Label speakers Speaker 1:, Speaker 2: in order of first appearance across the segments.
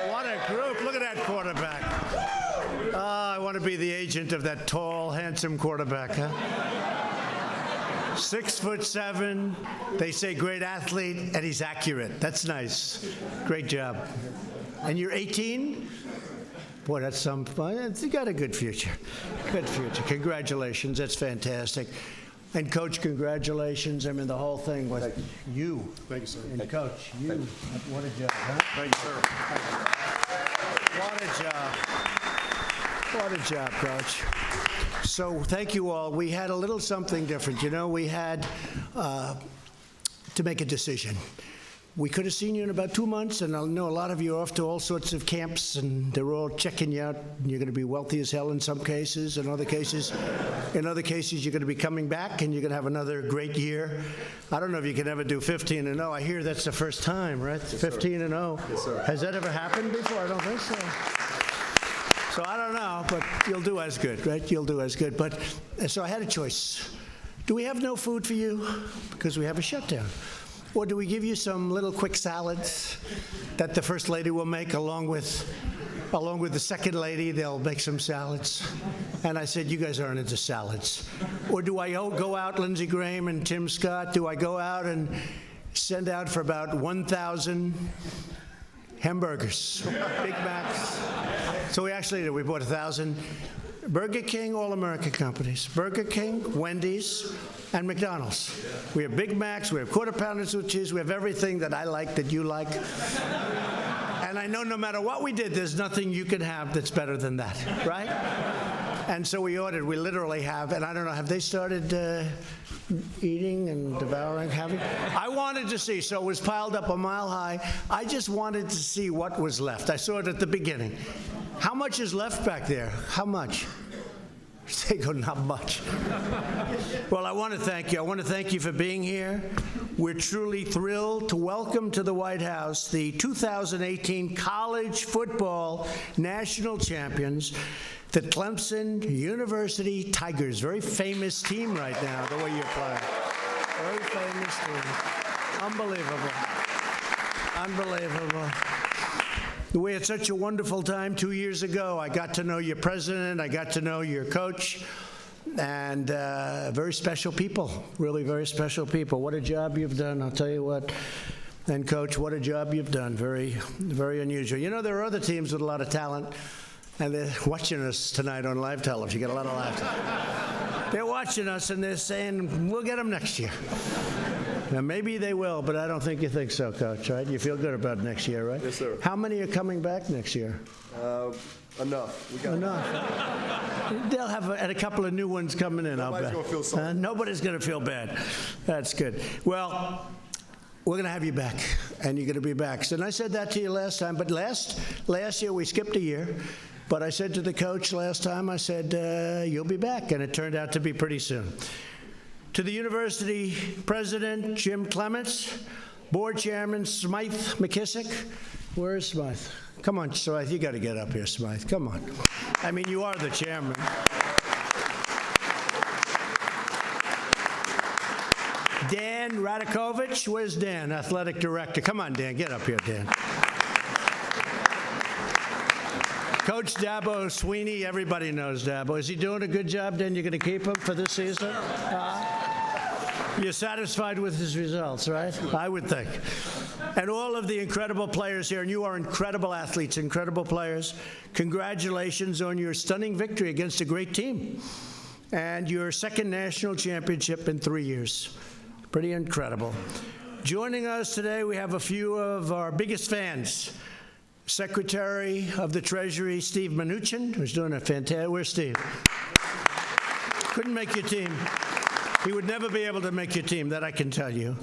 Speaker 1: what a group. Look at that quarterback. I want to be the agent of that tall, handsome quarterback, huh? 6'7". They say great athlete, and he's accurate. That's nice. Great job. And you're 18? Boy, that's some fun. You got a good future. Good future. Congratulations. That's fantastic. And Coach, congratulations. I mean, the whole thing with you.
Speaker 2: Thank you, sir.
Speaker 1: And Coach, you. What a job, huh?
Speaker 2: Thank you, sir.
Speaker 1: What a job. What a job, Coach. So thank you all. We had a little something different. You know, we had to make a decision. We could have seen you in about 2 months, and I know a lot of you are off to all sorts of camps, and they're all checking you out. And you're going to be wealthy as hell in some cases. In other cases, you're going to be coming back, and you're going to have another great year. I don't know if you can ever do 15-0. I hear that's the first time, right?
Speaker 2: Yes,
Speaker 1: 15-0.
Speaker 2: Yes, sir.
Speaker 1: Has that ever happened before? I don't think so. So I don't know, but you'll do as good, right? You'll do as good. But so I had a choice. Do we have no food for you because we have a shutdown? Or do we give you some little quick salads that the First Lady will make along with the Second Lady? They'll make some salads. And I said, you guys aren't into salads. Or do I go out, Lindsey Graham and Tim Scott, do I go out and send out for about 1,000 hamburgers, Big Macs? So we actually did. We bought 1,000 Burger King, all-American companies. Burger King, Wendy's, and McDonald's. We have Big Macs, we have Quarter Pounders with cheese, we have everything that I like, that you like. And I know no matter what we did, there's nothing you can have that's better than that, right? And so we ordered. We literally have, and I don't know, have they started eating and devouring, having? I wanted to see, so it was piled up a mile high. I just wanted to see what was left. I saw it at the beginning. How much is left back there? How much? They go, not much. Well, I want to thank you. I want to thank you for being here. We're truly thrilled to welcome to the White House the 2018 college football national champions, the Clemson University Tigers. Very famous team right now, the way you're playing. Very famous team. Unbelievable. Unbelievable. We had such a wonderful time 2 years ago. I got to know your president. I got to know your coach. And very special people, really very special people. What a job you've done, I'll tell you what. And, Coach, what a job you've done. Very, very unusual. You know, there are other teams with a lot of talent, and they're watching us tonight on live television. You get a lot of laughter. They're watching us, and they're saying, we'll get them next year. Now, maybe they will, but I don't think you think so, Coach, right? You feel good about next year, right?
Speaker 2: Yes, sir.
Speaker 1: How many are coming back next year?
Speaker 2: Enough. We got
Speaker 1: Enough. They'll have a couple of new ones coming in, I'll bet.
Speaker 2: Nobody's going to feel sorry.
Speaker 1: Nobody's going to feel bad. That's good. Well, we're going to have you back, and you're going to be back. So, and I said that to you last time, but last year we skipped a year. But I said to the coach last time, I said, you'll be back, and it turned out to be pretty soon. To the university president, Jim Clements, board chairman, Smythe McKissick. Where is Smythe? Come on, Smythe, you got to get up here, Smythe. Come on. I mean, you are the chairman. Dan Radakovich, where's Dan, athletic director? Come on, Dan, get up here, Dan. Coach Dabo Sweeney, everybody knows Dabo. Is he doing a good job, Dan? You're going to keep him for this season? You're satisfied with his results, right? I would think. And all of the incredible players here, and you are incredible athletes, incredible players. Congratulations on your stunning victory against a great team and your second national championship in 3 years. Pretty incredible. Joining us today, we have a few of our biggest fans. Secretary of the Treasury, Steve Mnuchin, who's doing a fantastic. Where's Steve? Couldn't make your team. He would never be able to make your team, that I can tell you.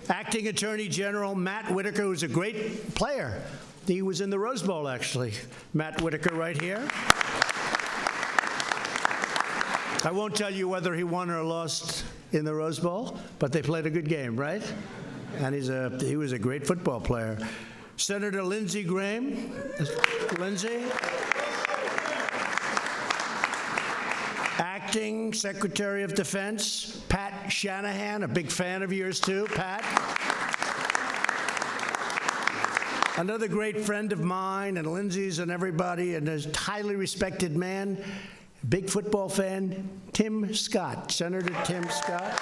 Speaker 1: Acting Attorney General Matt Whitaker, who's a great player. He was in the Rose Bowl, actually. Matt Whitaker right here. I won't tell you whether he won or lost in the Rose Bowl, but they played a good game, right? And he was a great football player. Senator Lindsey Graham. Lindsey. Acting Secretary of Defense, Pat Shanahan, a big fan of yours too, Pat. Another great friend of mine and Lindsay's and everybody, and a highly respected man, big football fan, Tim Scott, Senator Tim Scott.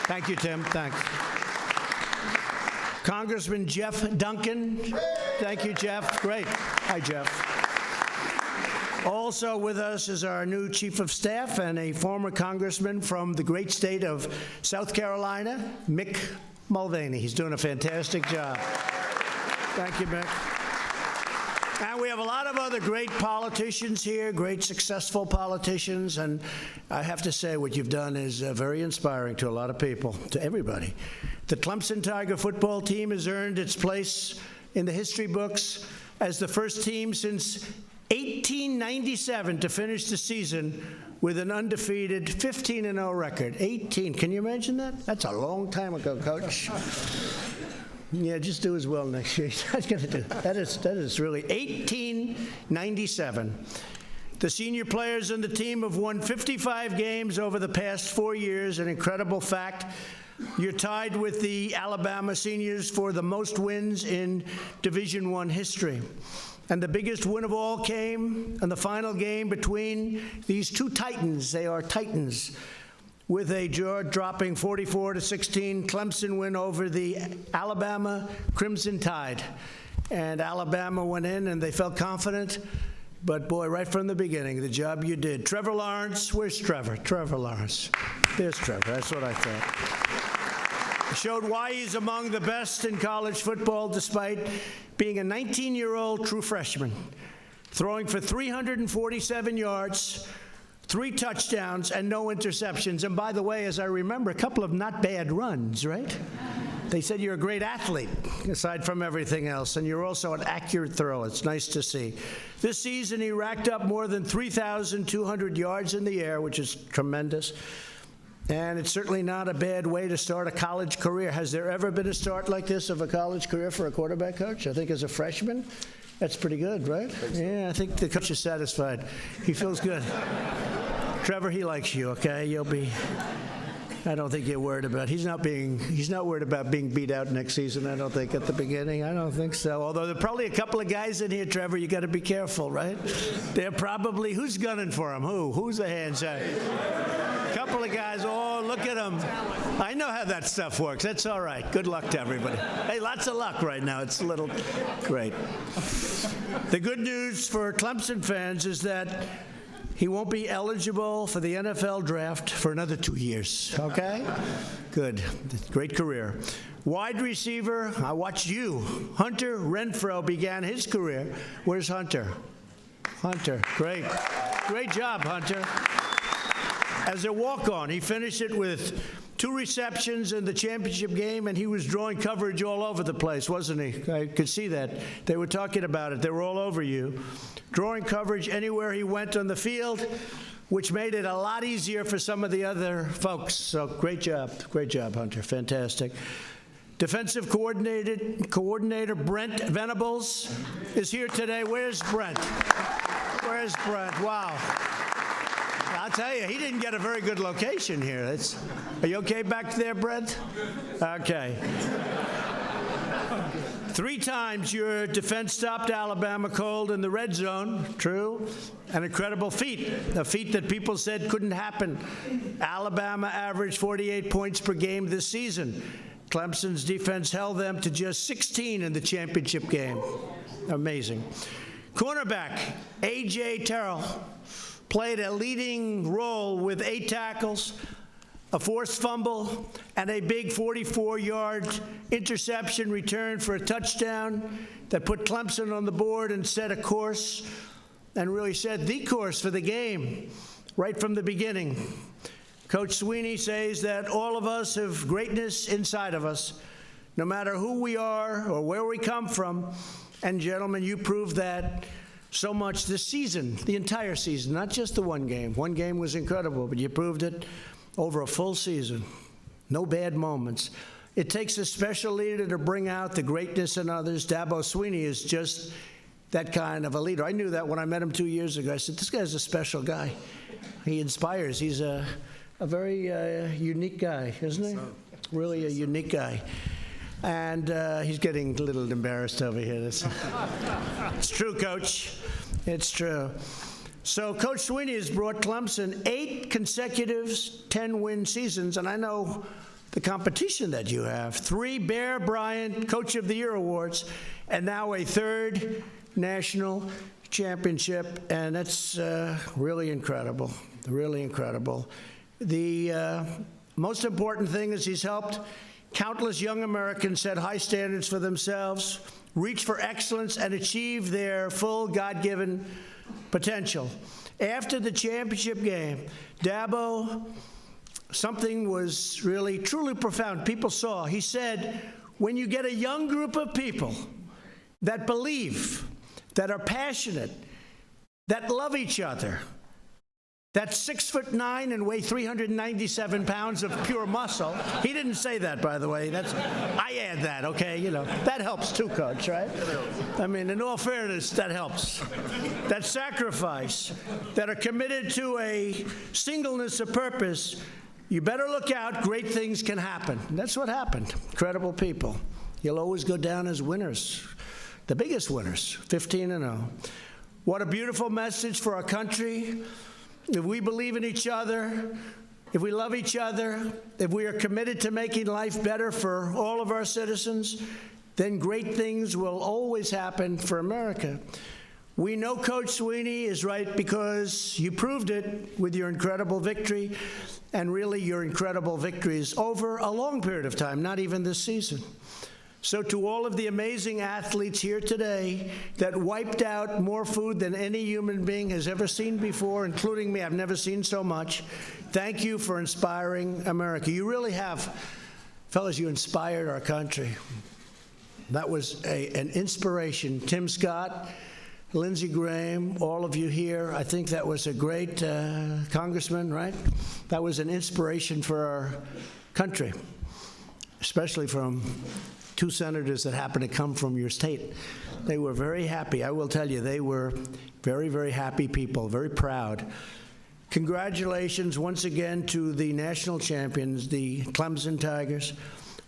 Speaker 1: Thank you, Tim. Thanks. Congressman Jeff Duncan. Thank you, Jeff. Great. Hi, Jeff. Also with us is our new Chief of Staff and a former congressman from the great state of South Carolina, Mick Mulvaney. He's doing a fantastic job. Thank you, Mick. And we have a lot of other great politicians here, great successful politicians, and I have to say what you've done is very inspiring to a lot of people, to everybody. The Clemson Tiger football team has earned its place in the history books as the first team since 1897 to finish the season with an undefeated 15-0 record. 18. Can you imagine that? That's a long time ago, Coach. Yeah, just do as well next year. That's going to do. That is really 1897. The senior players on the team have won 55 games over the past 4 years, an incredible fact. You're tied with the Alabama seniors for the most wins in Division I history. And the biggest win of all came in the final game between these two titans. They are titans. With a jaw-dropping 44-16 Clemson win over the Alabama Crimson Tide. And Alabama went in and they felt confident. But boy, right from the beginning, the job you did. Trevor Lawrence, where's Trevor? Trevor Lawrence. There's Trevor, that's what I thought. Showed why he's among the best in college football despite being a 19-year-old true freshman, throwing for 347 yards, 3 touchdowns, and no interceptions. And by the way, as I remember, a couple of not bad runs, right? They said you're a great athlete, aside from everything else, and you're also an accurate thrower. It's nice to see. This season, he racked up more than 3,200 yards in the air, which is tremendous. And it's certainly not a bad way to start a college career. Has there ever been a start like this of a college career for a quarterback coach? I think as a freshman, that's pretty good, right? Yeah, I think the coach is satisfied. He feels good. Trevor, he likes you, okay? You'll be... I don't think you're worried about. He's not worried about being beat out next season, I don't think, at the beginning. I don't think so. Although there are probably a couple of guys in here, Trevor, you got to be careful, right? They're probably, who's gunning for him? Who's the hands? A couple of guys, oh, look at them. I know how that stuff works. That's all right. Good luck to everybody. Hey, lots of luck right now. It's a little great. The good news for Clemson fans is that he won't be eligible for the NFL draft for another 2 years, okay? Good. Great career. Wide receiver, I watched you. Hunter Renfrow began his career. Where's Hunter? Hunter, great. Great job, Hunter. As a walk-on, he finished it with 2 receptions in the championship game, and he was drawing coverage all over the place, wasn't he? I could see that. They were talking about it. They were all over you. Drawing coverage anywhere he went on the field, which made it a lot easier for some of the other folks. So great job, Hunter. Fantastic. Defensive coordinator Brent Venables is here today. Where's Brent? Where's Brent? Wow. I'll tell you, he didn't get a very good location here. Are you okay back there, Brent? Okay. 3 times your defense stopped Alabama cold in the red zone. True. An incredible feat. A feat that people said couldn't happen. Alabama averaged 48 points per game this season. Clemson's defense held them to just 16 in the championship game. Amazing. Cornerback A.J. Terrell played a leading role with 8 tackles, a forced fumble, and a big 44-yard interception return for a touchdown that put Clemson on the board and set a course, and really set the course for the game right from the beginning. Coach Sweeney says that all of us have greatness inside of us, no matter who we are or where we come from. And gentlemen, you proved that so much this season, the entire season, not just the one game. One game was incredible, but you proved it over a full season. No bad moments. It takes a special leader to bring out the greatness in others. Dabo Swinney is just that kind of a leader. I knew that when I met him 2 years ago. I said, this guy's a special guy. He inspires. He's a very unique guy, isn't he? Really a unique guy. And he's getting a little embarrassed over here. It's true, Coach. It's true. So Coach Sweeney has brought Clemson 8 consecutive 10-win seasons, and I know the competition that you have. 3 Bear Bryant Coach of the Year awards, and now a 3rd national championship, and that's really incredible, really incredible. The most important thing is he's helped countless young Americans set high standards for themselves, reach for excellence, and achieve their full God-given potential. After the championship game, Dabo, something was really, truly profound. People saw. He said, when you get a young group of people that believe, that are passionate, that love each other, that's 6'9" and weigh 397 pounds of pure muscle. He didn't say that, by the way. I add that, okay? You know, that helps too, Coach, right? I mean, in all fairness, that helps. That sacrifice, that are committed to a singleness of purpose. You better look out. Great things can happen. That's what happened. Incredible people. You'll always go down as winners, the biggest winners, 15-0. What a beautiful message for our country. If we believe in each other, if we love each other, if we are committed to making life better for all of our citizens, then great things will always happen for America. We know Coach Sweeney is right because you proved it with your incredible victory, and really your incredible victories over a long period of time, not even this season. So to all of the amazing athletes here today that wiped out more food than any human being has ever seen before, including me, I've never seen so much, thank you for inspiring America. You really have. Fellas, you inspired our country. That was an inspiration. Tim Scott, Lindsey Graham, all of you here, I think that was a great congressman, right? That was an inspiration for our country, especially from 2 senators that happen to come from your state. They were very happy. I will tell you, they were very, very happy people, very proud. Congratulations once again to the national champions, the Clemson Tigers,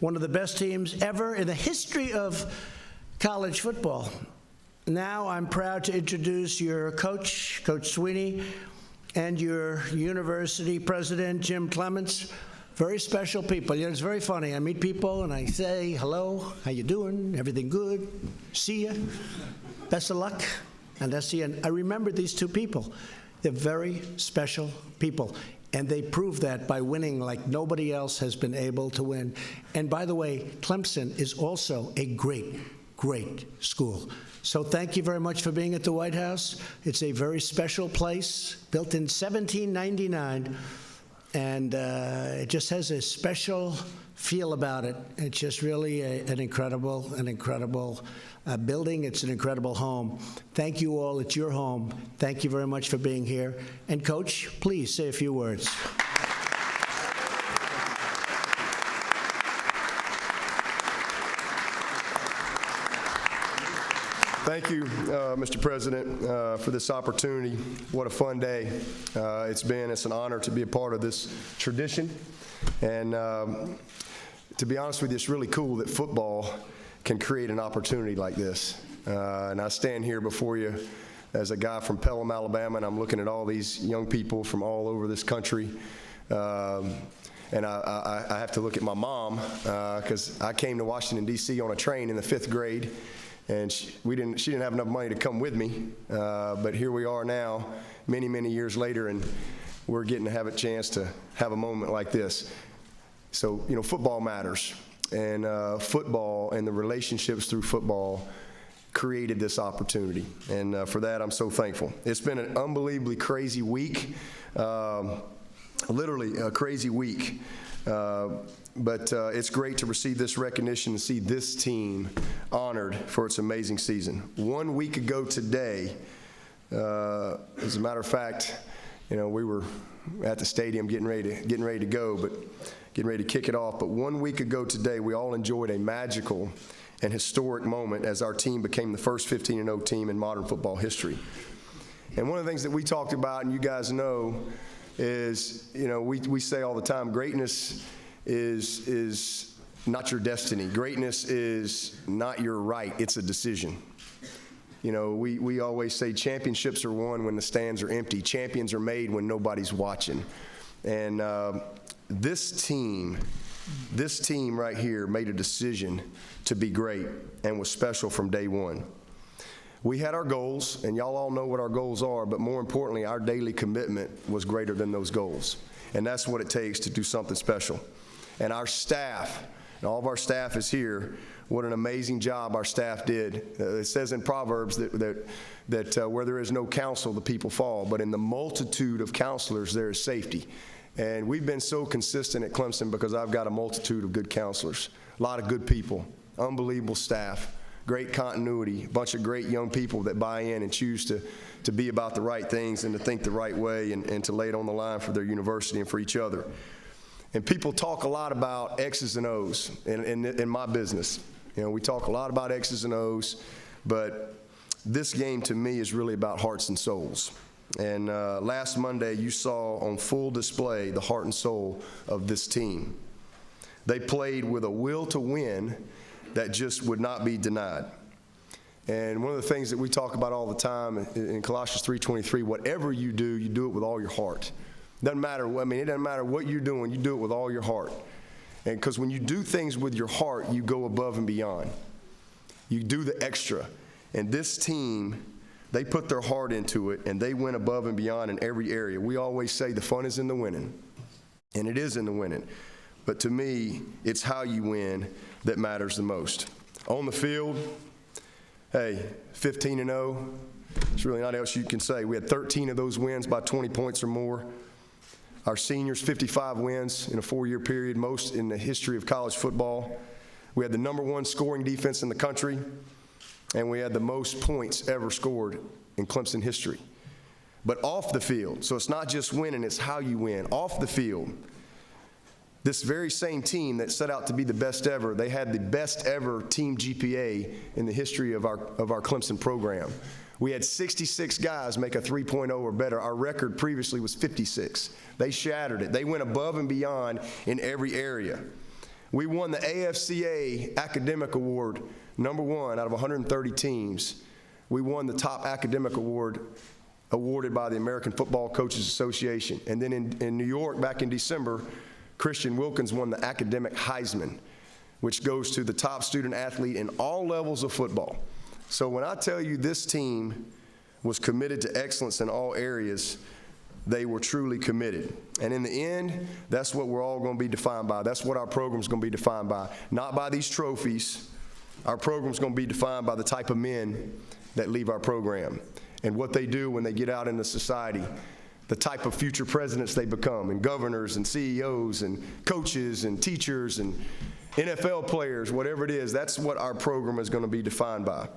Speaker 1: one of the best teams ever in the history of college football. Now I'm proud to introduce your coach, Coach Sweeney, and your university president, Jim Clements. Very special people. You know, it's very funny. I meet people and I say, hello, how you doing? Everything good? See ya. Best of luck. And that's the end. I remember these 2 people. They're very special people. And they proved that by winning like nobody else has been able to win. And by the way, Clemson is also a great, great school. So thank you very much for being at the White House. It's a very special place, built in 1799. And it just has a special feel about it. It's just really an incredible building. It's an incredible home. Thank you all. It's your home. Thank you very much for being here. And Coach, please say a few words.
Speaker 2: Thank you, Mr. President, for this opportunity. What a fun day it's an honor to be a part of this tradition. And to be honest with you, it's really cool that football can create an opportunity like this. And I stand here before you as a guy from Pelham, Alabama, and I'm looking at all these young people from all over this country. And I have to look at my mom because I came to Washington, D.C. on a train in the 5th grade. And she didn't have enough money to come with me, but here we are now, many, many years later, and we're getting to have a chance to have a moment like this. So, you know, football matters, and football and the relationships through football created this opportunity, and for that I'm so thankful. It's been an unbelievably crazy week, literally a crazy week. But it's great to receive this recognition and see this team honored for its amazing season. 1 week ago today, as a matter of fact, you know, we were at the stadium getting ready to go, but getting ready to kick it off. But 1 week ago today, we all enjoyed a magical and historic moment as our team became the first 15-0 team in modern football history. And one of the things that we talked about, and you guys know, is, you know, we say all the time, greatness is not your destiny. Greatness is not your right, it's a decision. You know, we always say championships are won when the stands are empty. Champions are made when nobody's watching. And this team right here made a decision to be great and was special from day one. We had our goals, and y'all all know what our goals are, but more importantly, our daily commitment was greater than those goals. And that's what it takes to do something special. And our staff, and all of our staff is here, what an amazing job our staff did. It says in Proverbs that where there is no counsel, the people fall, but in the multitude of counselors, there is safety. And we've been so consistent at Clemson because I've got a multitude of good counselors, a lot of good people, unbelievable staff, great continuity, a bunch of great young people that buy in and choose to be about the right things and to think the right way and to lay it on the line for their university and for each other. And people talk a lot about X's and O's in my business. You know, we talk a lot about X's and O's, but this game to me is really about hearts and souls. And last Monday, you saw on full display the heart and soul of this team. They played with a will to win that just would not be denied. And one of the things that we talk about all the time in Colossians 3:23, whatever you do it with all your heart. Doesn't matter, it doesn't matter what you're doing, you do it with all your heart. And because when you do things with your heart, you go above and beyond. You do the extra. And this team, they put their heart into it, and they went above and beyond in every area. We always say the fun is in the winning, and it is in the winning. But to me, it's how you win that matters the most. On the field, hey, 15-0. There's really not else you can say. We had 13 of those wins by 20 points or more. Our seniors, 55 wins in a 4-year period, most in the history of college football. We had the #1 scoring defense in the country, and we had the most points ever scored in Clemson history. But off the field, so it's not just winning, it's how you win. Off the field, this very same team that set out to be the best ever, they had the best ever team GPA in the history of our Clemson program. We had 66 guys make a 3.0 or better. Our record previously was 56. They shattered it. They went above and beyond in every area. We won the AFCA Academic Award, #1 out of 130 teams. We won the top academic award awarded by the American Football Coaches Association. And then in New York, back in December, Christian Wilkins won the Academic Heisman, which goes to the top student athlete in all levels of football. So when I tell you this team was committed to excellence in all areas, they were truly committed. And in the end, that's what we're all going to be defined by. That's what our program's going to be defined by. Not by these trophies. Our program's going to be defined by the type of men that leave our program and what they do when they get out into society, the type of future presidents they become, and governors and CEOs and coaches and teachers and NFL players, whatever it is. That's what our program is going to be defined by.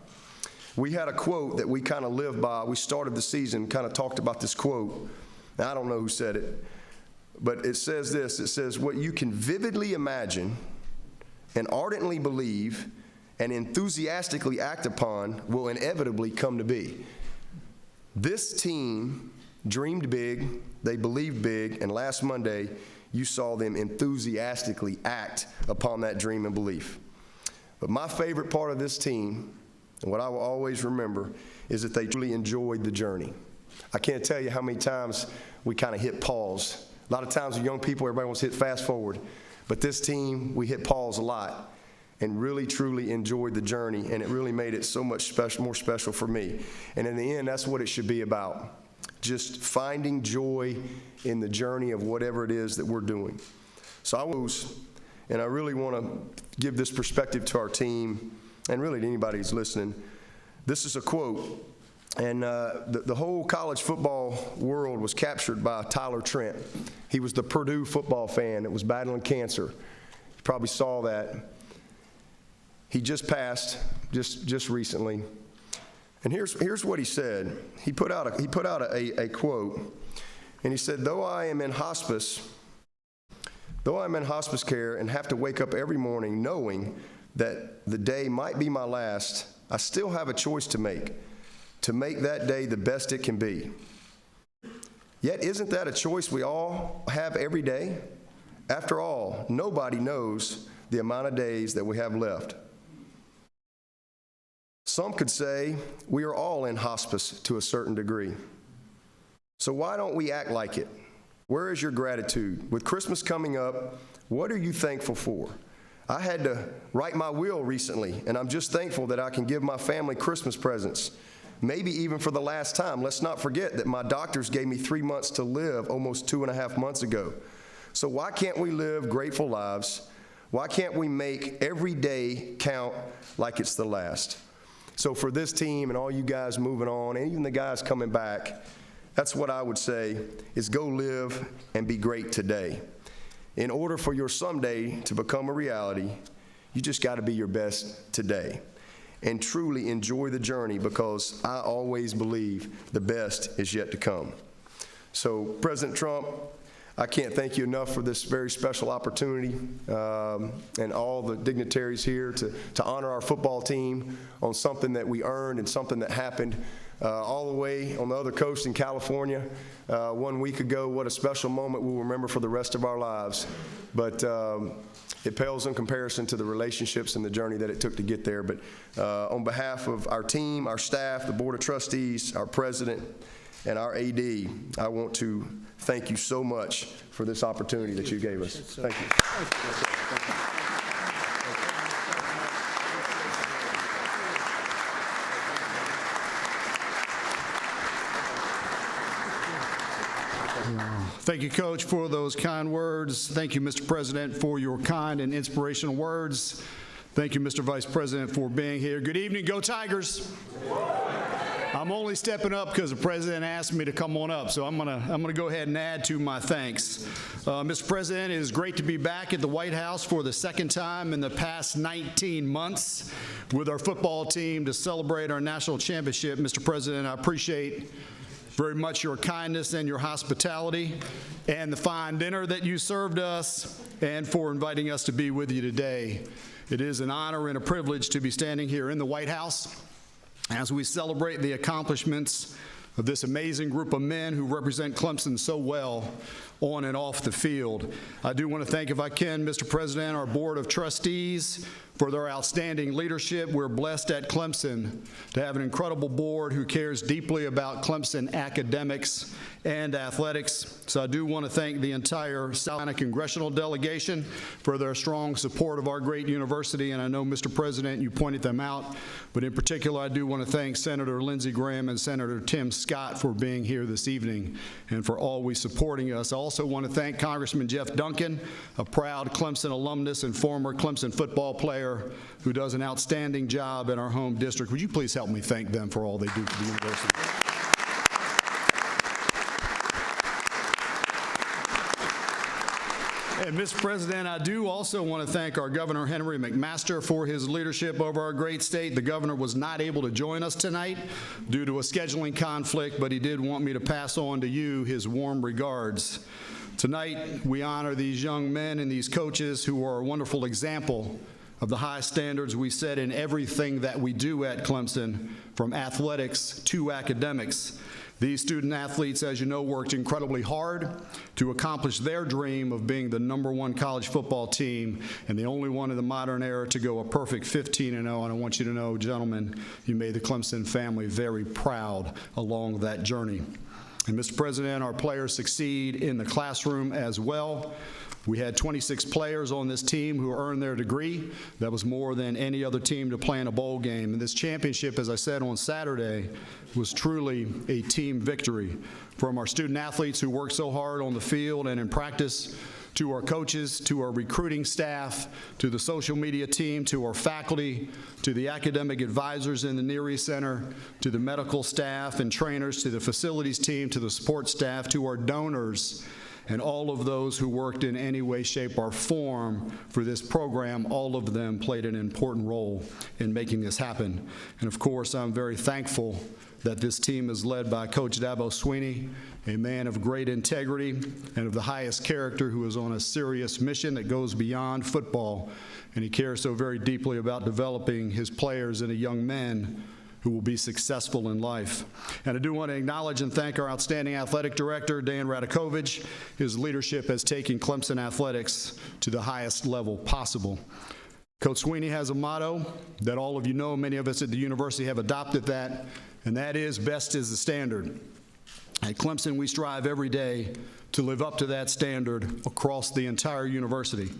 Speaker 2: We had a quote that we kind of live by. We started the season, kind of talked about this quote. Now, I don't know who said it, but it says this. It says, what you can vividly imagine and ardently believe and enthusiastically act upon will inevitably come to be. This team dreamed big, they believed big, and last Monday, you saw them enthusiastically act upon that dream and belief. But my favorite part of this team, and what I will always remember, is that they truly enjoyed the journey. I can't tell you how many times we kind of hit pause. A lot of times with young people, everybody wants to hit fast forward. But this team, we hit pause a lot and really, truly enjoyed the journey, and it really made it so much more special for me. And in the end, that's what it should be about, just finding joy in the journey of whatever it is that we're doing. So I really want to give this perspective to our team and really to anybody who's listening. This is a quote, and the whole college football world was captured by Tyler Trent. He was the Purdue football fan that was battling cancer. You probably saw that. He just passed just recently. And here's what he said. He put out a quote, and he said, though I am in hospice care and have to wake up every morning knowing that the day might be my last, I still have a choice to make that day the best it can be. Yet isn't that a choice we all have every day? After all, nobody knows the amount of days that we have left. Some could say we are all in hospice to a certain degree. So why don't we act like it? Where is your gratitude? With Christmas coming up, what are you thankful for? I had to write my will recently, and I'm just thankful that I can give my family Christmas presents, maybe even for the last time. Let's not forget that my doctors gave me 3 months to live almost 2.5 months ago. So why can't we live grateful lives? Why can't we make every day count like it's the last? So for this team and all you guys moving on, and even the guys coming back, that's what I would say is go live and be great today. In order for your someday to become a reality, you just got to be your best today and truly enjoy the journey, because I always believe the best is yet to come. So President Trump, I can't thank you enough for this very special opportunity, and all the dignitaries here to honor our football team on something that we earned and something that happened all the way on the other coast in California 1 week ago. What a special moment we'll remember for the rest of our lives. But it pales in comparison to the relationships and the journey that it took to get there. But on behalf of our team, our staff, the Board of Trustees, our President, and our AD, I want to thank you so much for this opportunity that you gave us. Thank you.
Speaker 3: Thank you, Coach, for those kind words. Thank you, Mr. President, for your kind and inspirational words. Thank you, Mr. Vice President, for being here. Good evening. Go Tigers. I'm only stepping up because the President asked me to come on up, so I'm gonna go ahead and add to my thanks. Mr. President, it is great to be back at the White House for the second time in the past 19 months with our football team to celebrate our national championship. Mr. President, I appreciate very much your kindness and your hospitality and the fine dinner that you served us, and for inviting us to be with you today. It is an honor and a privilege to be standing here in the White House as we celebrate the accomplishments of this amazing group of men who represent Clemson so well on and off the field. I do want to thank, if I can, Mr. President, our Board of Trustees for their outstanding leadership. We're blessed at Clemson to have an incredible board who cares deeply about Clemson academics and athletics. So I do want to thank the entire South Carolina congressional delegation for their strong support of our great university. And I know, Mr. President, you pointed them out, but in particular, I do want to thank Senator Lindsey Graham and Senator Tim Scott for being here this evening and for always supporting us. I also want to thank Congressman Jeff Duncan, a proud Clemson alumnus and former Clemson football player who does an outstanding job in our home district. Would you please help me thank them for all they do for the university? And Mr. President, I do also want to thank our Governor Henry McMaster for his leadership over our great state. The governor was not able to join us tonight due to a scheduling conflict, but he did want me to pass on to you his warm regards. Tonight, we honor these young men and these coaches who are a wonderful example of the high standards we set in everything that we do at Clemson, from athletics to academics. These student athletes, as you know, worked incredibly hard to accomplish their dream of being the #1 college football team and the only one in the modern era to go a perfect 15-0. And I want you to know, gentlemen, you made the Clemson family very proud along that journey. And Mr. President, our players succeed in the classroom as well. We had 26 players on this team who earned their degree. That was more than any other team to play in a bowl game. And this championship, as I said on Saturday, was truly a team victory. From our student athletes who worked so hard on the field and in practice, to our coaches, to our recruiting staff, to the social media team, to our faculty, to the academic advisors in the Near East Center, to the medical staff and trainers, to the facilities team, to the support staff, to our donors, and all of those who worked in any way, shape, or form for this program. All of them played an important role in making this happen. And of course, I'm very thankful that this team is led by Coach Dabo Swinney, a man of great integrity and of the highest character, who is on a serious mission that goes beyond football. And he cares so very deeply about developing his players into young men who will be successful in life. And I do want to acknowledge and thank our outstanding athletic director, Dan Radakovich. His leadership has taken Clemson athletics to the highest level possible. Coach Sweeney has a motto that all of you know, many of us at the university have adopted that, and that is, best is the standard. At Clemson, we strive every day to live up to that standard across the entire university.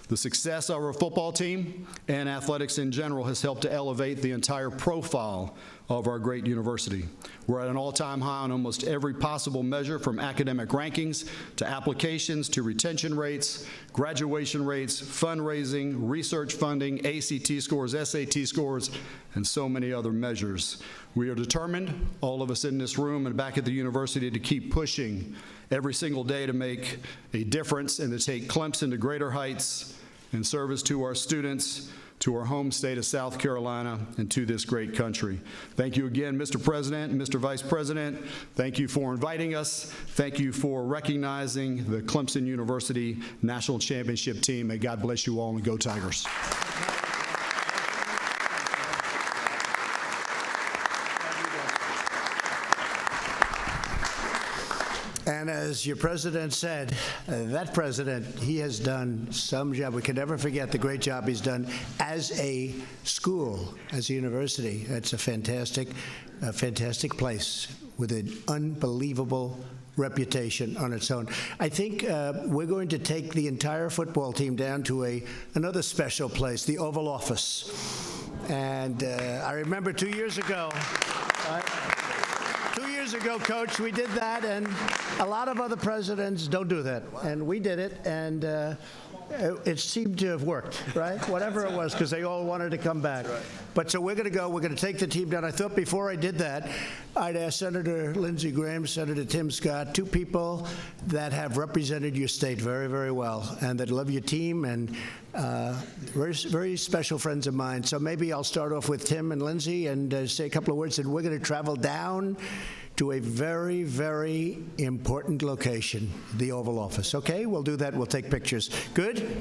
Speaker 3: The success of our football team and athletics in general has helped to elevate the entire profile of our great university. We're at an all-time high on almost every possible measure, from academic rankings to applications to retention rates, graduation rates, fundraising, research funding, ACT scores, SAT scores, and so many other measures. We are determined, all of us in this room and back at the university, to keep pushing every single day to make a difference and to take Clemson to greater heights in service to our students, to our home state of South Carolina, and to this great country. Thank you again, Mr. President and Mr. Vice President. Thank you for inviting us. Thank you for recognizing the Clemson University National Championship team, and God bless you all, and go Tigers.
Speaker 1: And as your president said, that president, he has done some job. We can never forget the great job he's done as a school, as a university. It's a fantastic place with an unbelievable reputation on its own. I think we're going to take the entire football team down to another special place, the Oval Office. And I remember 2 years ago, 2 years ago, Coach, we did that, and a lot of other presidents don't do that. And we did it, and it seemed to have worked, right? Whatever it was, because they all wanted to come back. Right. But so we're going to go. We're going to take the team down. I thought before I did that, I'd ask Senator Lindsey Graham, Senator Tim Scott, two people that have represented your state very, very well and that love your team, and very, very special friends of mine. So maybe I'll start off with Tim and Lindsey and say a couple of words, and we're going to travel down to a very, very important location, the Oval Office. Okay, we'll do that. We'll take pictures. Good?